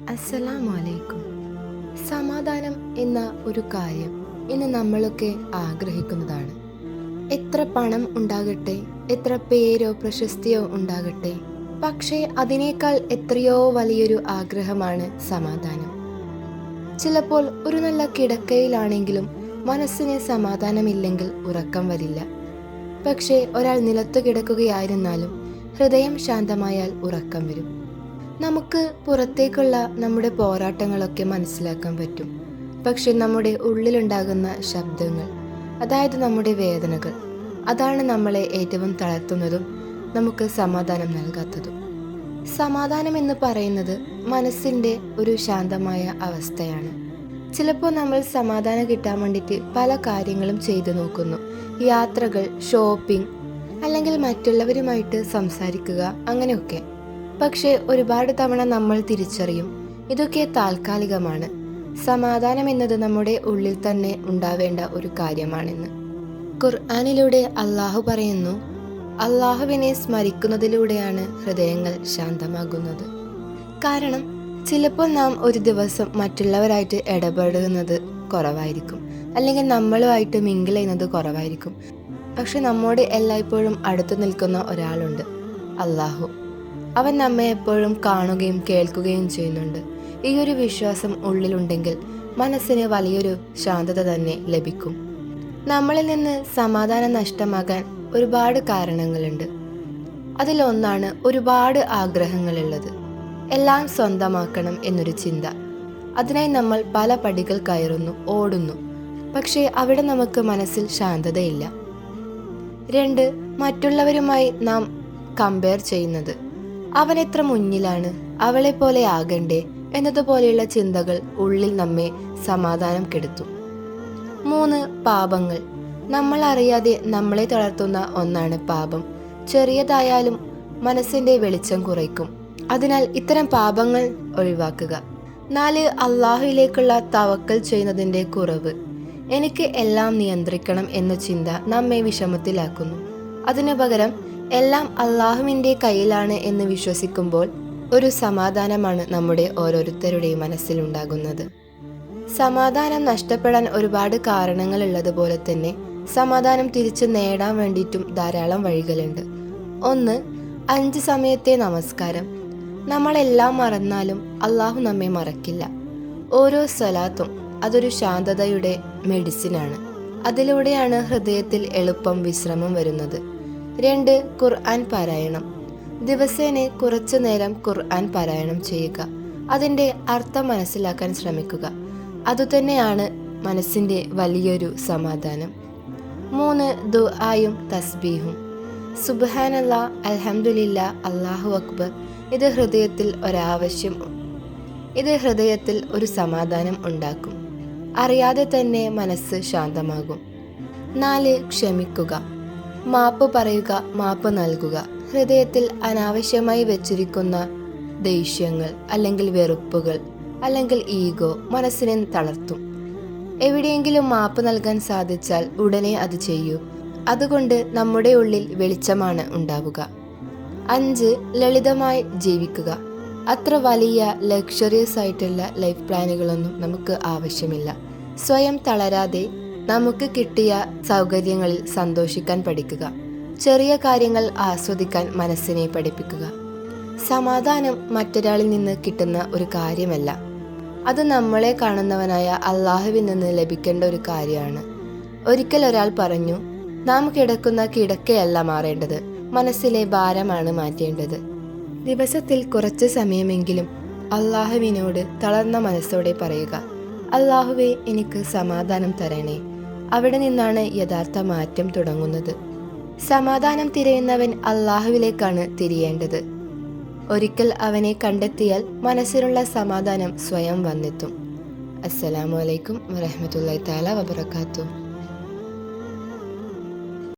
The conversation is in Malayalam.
അസ്സലാമു അലൈക്കും. സമാധാനം എന്ന ഒരു കാര്യം ഇന്ന് നമ്മളൊക്കെ ആഗ്രഹിക്കുന്നതാണ്. എത്ര പണം ഉണ്ടാകട്ടെ, എത്ര പേരോ പ്രശസ്തിയോ ഉണ്ടാകട്ടെ, പക്ഷേ അതിനേക്കാൾ എത്രയോ വലിയൊരു ആഗ്രഹമാണ് സമാധാനം. ചിലപ്പോൾ ഒരു നല്ല കിടക്കയിലാണെങ്കിലും മനസ്സിന് സമാധാനമില്ലെങ്കിൽ ഉറക്കം വരില്ല. പക്ഷേ ഒരാൾ നിലത്ത് കിടക്കുകയായിരുന്നാലും ഹൃദയം ശാന്തമായാൽ ഉറക്കം വരും. നമുക്ക് പുറത്തേക്കുള്ള നമ്മുടെ പോരാട്ടങ്ങളൊക്കെ മനസ്സിലാക്കാൻ പറ്റും. പക്ഷെ നമ്മുടെ ഉള്ളിലുണ്ടാകുന്ന ശബ്ദങ്ങൾ, അതായത് നമ്മുടെ വേദനകൾ, അതാണ് നമ്മളെ ഏറ്റവും തളർത്തുന്നതും നമുക്ക് സമാധാനം നൽകാത്തതും. സമാധാനം എന്ന് പറയുന്നത് മനസ്സിൻ്റെ ഒരു ശാന്തമായ അവസ്ഥയാണ്. ചിലപ്പോൾ നമ്മൾ സമാധാനം കിട്ടാൻ വേണ്ടിയിട്ട് പല കാര്യങ്ങളും ചെയ്തു നോക്കുന്നു. യാത്രകൾ, ഷോപ്പിംഗ്, അല്ലെങ്കിൽ മറ്റുള്ളവരുമായിട്ട് സംസാരിക്കുക, അങ്ങനെയൊക്കെ. പക്ഷേ ഒരുപാട് തവണ നമ്മൾ തിരിച്ചറിയും ഇതൊക്കെ താൽക്കാലികമാണ്. സമാധാനം എന്നത് നമ്മുടെ ഉള്ളിൽ തന്നെ ഉണ്ടാവേണ്ട ഒരു കാര്യമാണെന്ന്. ഖുർആനിലൂടെ അള്ളാഹു പറയുന്നു, അള്ളാഹുവിനെ സ്മരിക്കുന്നതിലൂടെയാണ് ഹൃദയങ്ങൾ ശാന്തമാകുന്നത്. കാരണം ചിലപ്പോൾ നാം ഒരു ദിവസം മറ്റുള്ളവരായിട്ട് ഇടപെടുന്നത് കുറവായിരിക്കും, അല്ലെങ്കിൽ നമ്മളുമായിട്ട് മിങ്കിൾ ചെയ്യുന്നത് കുറവായിരിക്കും. പക്ഷെ നമ്മോട് എല്ലായ്പ്പോഴും അടുത്തു നിൽക്കുന്ന ഒരാളുണ്ട്, അള്ളാഹു. അവൻ നമ്മെ എപ്പോഴും കാണുകയും കേൾക്കുകയും ചെയ്യുന്നുണ്ട്. ഈ ഒരു വിശ്വാസം ഉള്ളിലുണ്ടെങ്കിൽ മനസ്സിന് വലിയൊരു ശാന്തത തന്നെ ലഭിക്കും. നമ്മളിൽ നിന്ന് സമാധാനം നഷ്ടമാകാൻ ഒരുപാട് കാരണങ്ങളുണ്ട്. അതിലൊന്നാണ് ഒരുപാട് ആഗ്രഹങ്ങളുള്ളത്. എല്ലാം സ്വന്തമാക്കണം എന്നൊരു ചിന്ത. അതിനായി നമ്മൾ പല പടികൾ കയറുന്നു, ഓടുന്നു. പക്ഷേ അവിടെ നമുക്ക് മനസ്സിൽ ശാന്തതയില്ല. 2, മറ്റുള്ളവരുമായി നാം കമ്പയർ ചെയ്യുന്നത്. അവൻ എത്ര മുന്നിലാണ്, അവളെ പോലെ ആകണ്ടേ എന്നതുപോലെയുള്ള ചിന്തകൾ ഉള്ളിൽ നമ്മെ സമാധാനം കെടുത്തും. 3, പാപങ്ങൾ. നമ്മൾ അറിയാതെ നമ്മളെ തളർത്തുന്ന ഒന്നാണ് പാപം. ചെറിയതായാലും മനസ്സിന്റെ വെളിച്ചം കുറയ്ക്കും. അതിനാൽ ഇത്തരം പാപങ്ങൾ ഒഴിവാക്കുക. 4, അള്ളാഹുവിലേക്കുള്ള തവക്കൽ ചെയ്യുന്നതിന്റെ കുറവ്. എനിക്ക് എല്ലാം നിയന്ത്രിക്കണം എന്ന ചിന്ത നമ്മെ വിഷമത്തിലാക്കുന്നു. അതിനു പകരം എല്ലാം അള്ളാഹുവിൻ്റെ കയ്യിലാണ് എന്ന് വിശ്വസിക്കുമ്പോൾ ഒരു സമാധാനമാണ് നമ്മുടെ ഓരോരുത്തരുടെയും മനസ്സിലുണ്ടാകുന്നത്. സമാധാനം നഷ്ടപ്പെടാൻ ഒരുപാട് കാരണങ്ങൾ ഉള്ളതുപോലെ തന്നെ സമാധാനം തിരിച്ചു നേടാൻ വേണ്ടിയിട്ടും ധാരാളം വഴികളുണ്ട്. 1, 5 സമയത്തെ നമസ്കാരം. നമ്മളെല്ലാം മറന്നാലും അള്ളാഹു നമ്മെ മറക്കില്ല. ഓരോ സ്വലാത്തും അതൊരു ശാന്തതയുടെ മെഡിസിനാണ്. അതിലൂടെയാണ് ഹൃദയത്തിൽ എളുപ്പം വിശ്രമം വരുന്നത്. 2, ഖുർആൻ പാരായണം. ദിവസേന കുറച്ചു നേരം ഖുർആൻ പാരായണം ചെയ്യുക. അതിൻ്റെ അർത്ഥം മനസ്സിലാക്കാൻ ശ്രമിക്കുക. അതുതന്നെയാണ് മനസ്സിൻ്റെ വലിയൊരു സമാധാനം. 3, ദുആയും തസ്ബീഹും. സുബ്ഹാനല്ലാ, അൽഹംദുലില്ലാ, അല്ലാഹു അക്ബർ. ഇത് ഹൃദയത്തിൽ ഒരു സമാധാനം ഉണ്ടാക്കും. അറിയാതെ തന്നെ മനസ്സ് ശാന്തമാകും. 4, ക്ഷമിക്കുക. മാപ്പ് പറയുക, മാപ്പ് നൽകുക. ഹൃദയത്തിൽ അനാവശ്യമായി വെച്ചിരിക്കുന്ന ദേഷ്യങ്ങൾ, അല്ലെങ്കിൽ വെറുപ്പുകൾ, അല്ലെങ്കിൽ ഈഗോ മനസ്സിനെ തളർത്തും. എവിടെയെങ്കിലും മാപ്പ് നൽകാൻ സാധിച്ചാൽ ഉടനെ അത് ചെയ്യൂ. അതുകൊണ്ട് നമ്മുടെ ഉള്ളിൽ വെളിച്ചമാണ് ഉണ്ടാവുക. 5, ലളിതമായി ജീവിക്കുക. അത്ര വലിയ ലക്ഷറിയസ് ആയിട്ടുള്ള ലൈഫ് പ്ലാനുകളൊന്നും നമുക്ക് ആവശ്യമില്ല. സ്വയം തളരാതെ നമുക്ക് കിട്ടിയ സൗകര്യങ്ങളിൽ സന്തോഷിക്കാൻ പഠിക്കുക. ചെറിയ കാര്യങ്ങൾ ആസ്വദിക്കാൻ മനസ്സിനെ പഠിപ്പിക്കുക. സമാധാനം മറ്റൊരാളിൽ നിന്ന് കിട്ടുന്ന ഒരു കാര്യമല്ല. അത് നമ്മളെ കാണുന്നവനായ അള്ളാഹുവിൽ നിന്ന് ലഭിക്കേണ്ട ഒരു കാര്യമാണ്. ഒരിക്കൽ ഒരാൾ പറഞ്ഞു, നാം കിടക്കുന്ന കിടക്കയല്ല മാറേണ്ടത്, മനസ്സിലെ ഭാരമാണ് മാറ്റേണ്ടത്. ദിവസത്തിൽ കുറച്ച് സമയമെങ്കിലും അള്ളാഹുവിനോട് തളർന്ന മനസ്സോടെ പറയുക, അള്ളാഹുവേ, എനിക്ക് സമാധാനം തരണേ. അവിടെ നിന്നാണ് യഥാർത്ഥ മാറ്റം തുടങ്ങുന്നത്. സമാധാനം തിരയുന്നവൻ അള്ളാഹുവിലേക്കാണ് തിരിയേണ്ടത്. ഒരിക്കൽ അവനെ കണ്ടെത്തിയാൽ മനസ്സിലുള്ള സമാധാനം സ്വയം വന്നെത്തും. അസ്സലാമു അലൈക്കും വറഹ്മത്തുള്ളാഹി തആല വബറകാതുഹു.